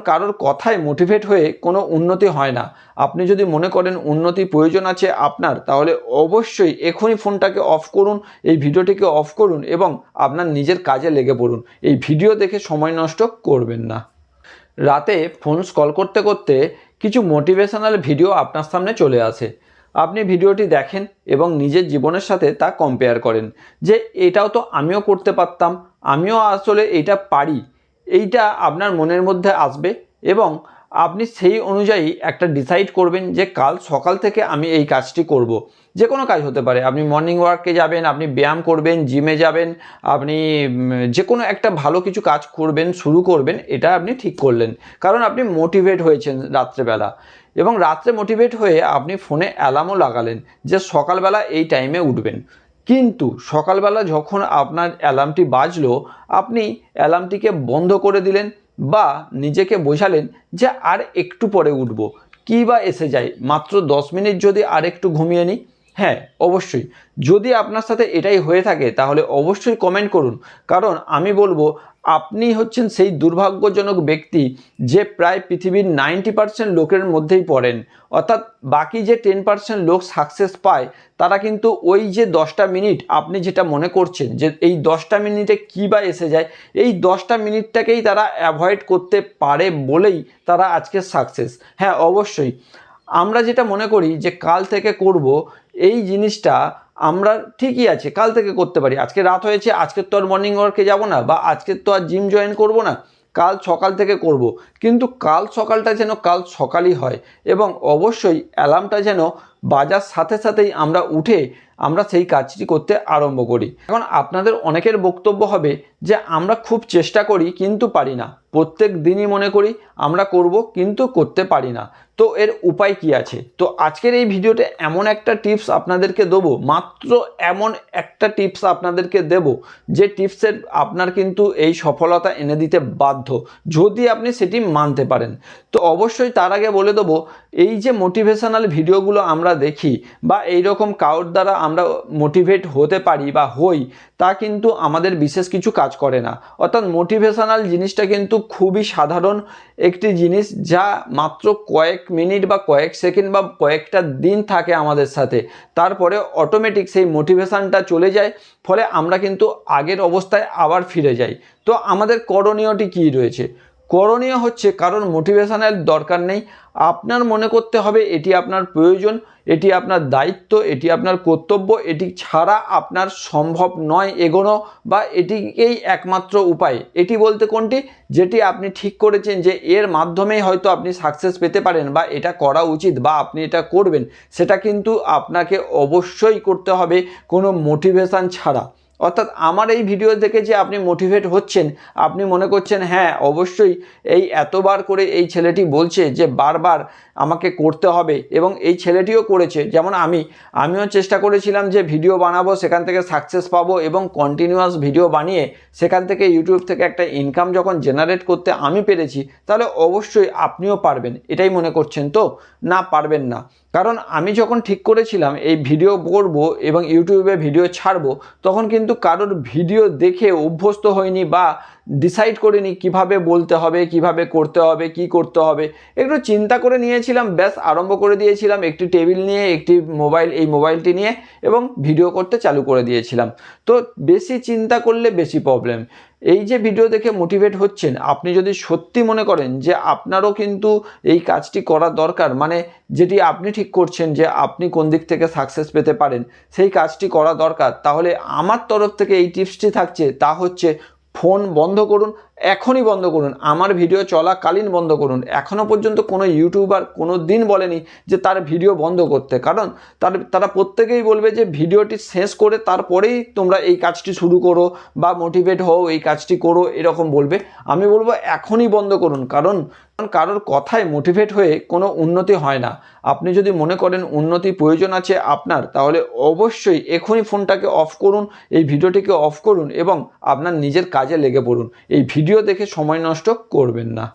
কারোর কথায় মোটিভেট হয়ে কোনো উন্নতি হয় না। আপনি যদি মনে করেন উন্নতি প্রয়োজন আছে আপনার, তাহলে অবশ্যই এখনই ফোনটাকে অফ করুন, এই ভিডিওটিকে অফ করুন এবং আপনার নিজের কাজে লেগে পড়ুন। এই ভিডিও দেখে সময় নষ্ট করবেন না। রাতে ফোন স্ক্রল করতে করতে কিছু মোটিভেশনাল ভিডিও আপনার সামনে চলে আসে। আপনি ভিডিওটি দেখেন এবং নিজের জীবনের সাথে তা কম্পেয়ার করেন যে এটাও তো আমিও করতে পারতাম, আমিও আসলে এটা পারি। এইটা আপনার মনের মধ্যে আসবে এবং আপনি সেই অনুযায়ী একটা ডিসাইড করবেন যে কাল সকাল থেকে আমি এই কাজটি করব। যে কোনো কাজ হতে পারে, আপনি মর্নিং ওয়ার্কে যাবেন, আপনি ব্যায়াম করবেন, জিমে যাবেন, আপনি যে কোনো একটা ভালো কিছু কাজ করবেন, শুরু করবেন, এটা আপনি ঠিক করলেন কারণ আপনি মোটিভেট হয়েছেন রাত্রেবেলা। এবং রাত্রে মোটিভেট হয়ে আপনি ফোনে অ্যালার্মও লাগালেন যে সকালবেলা এই টাইমে উঠবেন। কিন্তু সকালবেলা যখন আপনার অ্যালার্মটি বাজলো, আপনি অ্যালার্মটিকে বন্ধ করে দিলেন বা নিজেকে বোঝালেন যে আর একটু পরে উঠব, কী বা এসে যায়, মাত্র 10 মিনিট যদি আর একটু ঘুমিয়ে নিই। হ্যাঁ, অবশ্যই যদি আপনার সাথে এটাই হয়ে থাকে তাহলে অবশ্যই কমেন্ট করুন, কারণ আমি বলবো আপনি হচ্ছেন সেই দুর্ভাগ্যজনক ব্যক্তি যে প্রায় পৃথিবীর 90% লোকের মধ্যেই পড়েন। অর্থাৎ বাকি যে 10% লোক সাকসেস পায় তারা কিন্তু ওই যে 10টা মিনিট আপনি যেটা মনে করছেন যে এই 10টা মিনিটে কী বা এসে যায়, এই 10টা মিনিটটাকেই তারা অ্যাভয়েড করতে পারে বলেই তারা আজকে সাকসেস। হ্যাঁ, অবশ্যই আমরা যেটা মনে করি যে কাল থেকে করব, এই জিনিসটা আমরা ঠিকই আছে কাল থেকে করতে পারি। আজকে রাত হয়েছে, আজকে তো আর মর্নিং ওয়ার্কে যাব না বা আজকে তো আর জিম জয়েন করব না, কাল সকাল থেকে করব। কিন্তু কাল সকালটা যেন কাল সকালই হয় এবং অবশ্যই অ্যালার্মটা যেন বাজার সাথে সাথেই আমরা উঠে আমরা সেই কাজটি করতে আরম্ভ করি। এখন আপনাদের অনেকের বক্তব্য হবে যে আমরা খুব চেষ্টা করি কিন্তু পারি না, প্রত্যেক দিনই মনে করি আমরা করব কিন্তু করতে পারি না। তো এর উপায় কি আছে? তো আজকের এই ভিডিওতে এমন একটা টিপস আপনাদেরকে দেবো, মাত্র এমন একটা টিপস আপনাদেরকে দেব যে টিপসের আপনার কিন্তু এই সফলতা এনে দিতে বাধ্য যদি আপনি সেটি মানতে পারেন। তো অবশ্যই তার আগে বলে দেবো, এই যে মোটিভেশনাল ভিডিওগুলো আমরা দেখি বা এই রকম কারোর দ্বারা আমরা মোটিভেট হতে পারি বা হই, তা কিন্তু আমাদের বিশেষ কিছু কাজ করে না। অর্থাৎ মোটিভেশনাল জিনিসটা কিন্তু খুবই সাধারণ একটি জিনিস যা মাত্র কয়েক মিনিট বা কয়েক সেকেন্ড বা কয়েকটা দিন থাকে আমাদের সাথে, তারপরে অটোমেটিক সেই মোটিভেশনটা চলে যায়, ফলে আমরা কিন্তু আগের অবস্থায় আবার ফিরে যাই। তো আমাদের করণীয়টি কী রয়েছে? করণীয় হচ্ছে, কারণ মোটিভেশনের দরকার নেই, আপনার মনে করতে হবে এটি আপনার প্রয়োজন, এটি আপনার দায়িত্ব, এটি আপনার কর্তব্য, এটি ছাড়া আপনার সম্ভব নয় এগোনো বা এটিকেই একমাত্র উপায়। এটি বলতে কোনটি? যেটি আপনি ঠিক করেছেন যে এর মাধ্যমেই হয়তো আপনি সাকসেস পেতে পারেন বা এটা করা উচিত বা আপনি এটা করবেন, সেটা কিন্তু আপনাকে অবশ্যই করতে হবে কোনো মোটিভেশন ছাড়া। অর্থাৎ আমার এই ভিডিও দেখে যে আপনি মোটিভেট হচ্ছেন, আপনি মনে করছেন হ্যাঁ অবশ্যই এই এতবার করে এই ছেলেটি বলছে যে বারবার আমাকে করতে হবে এবং এই ছেলেটিও করেছে, যেমন আমিও চেষ্টা করেছিলাম যে ভিডিও বানাবো, সেখান থেকে সাকসেস পাবো এবং কন্টিনিউয়াস ভিডিও বানিয়ে সেখান থেকে ইউটিউব থেকে একটা ইনকাম যখন জেনারেট করতে আমি পেরেছি, তাহলে অবশ্যই আপনিও পারবেন। এটাই মনে করছেন তো? না, পারবেন না। কারণ আমি যখন ঠিক করেছিলাম এই ভিডিও করব এবং ইউটিউবে ভিডিও ছাড়বো, তখন কিন্তু কারোর ভিডিও দেখে অভ্যস্ত হয়নি বা ডিসাইড করিনি কিভাবে বলতে হবে, কিভাবে করতে হবে, কি করতে হবে। একটু চিন্তা করে নিয়েছিলাম, ব্যাস আরম্ভ করে দিয়েছিলাম একটি টেবিল নিয়ে, একটি মোবাইল, এই মোবাইলটি নিয়ে এবং ভিডিও করতে চালু করে দিয়েছিলাম। তো বেশি চিন্তা করলে বেশি প্রবলেম। এই যে ভিডিও দেখে মোটিভেট হচ্ছেন, আপনি যদি সত্যি মনে করেন যে আপনারও কিন্তু এই কাজটি করা দরকার, মানে যেটি আপনি ঠিক করছেন যে আপনি কোন দিক থেকে সাকসেস পেতে পারেন, সেই কাজটি করা দরকার, তাহলে আমার তরফ থেকে এই টিপসটি থাকছে, তা হচ্ছে ফোন বন্ধ করুন, এখনই বন্ধ করুন, আমার ভিডিও চলাকালীন বন্ধ করুন। এখনও পর্যন্ত কোনো ইউটিউবার কোনো দিন বলেনি যে তার ভিডিও বন্ধ করতে, কারণ তারা প্রত্যেকেই বলবে যে ভিডিওটি শেষ করে তারপরেই তোমরা এই কাজটি শুরু করো বা মোটিভেট হও, এই কাজটি করো, এরকম বলবে। আমি বলবো এখনই বন্ধ করুন, কারণ কারোর কথায় মোটিভেট হয়ে কোনো উন্নতি হয় না। আপনি যদি মনে করেন উন্নতি প্রয়োজন আছে আপনার, তাহলে অবশ্যই এখনই ফোনটাকে অফ করুন, এই ভিডিওটিকে অফ করুন এবং আপনার নিজের কাজে লেগে পড়ুন। এই ভিডিও দেখে সময় নষ্ট করবেন না।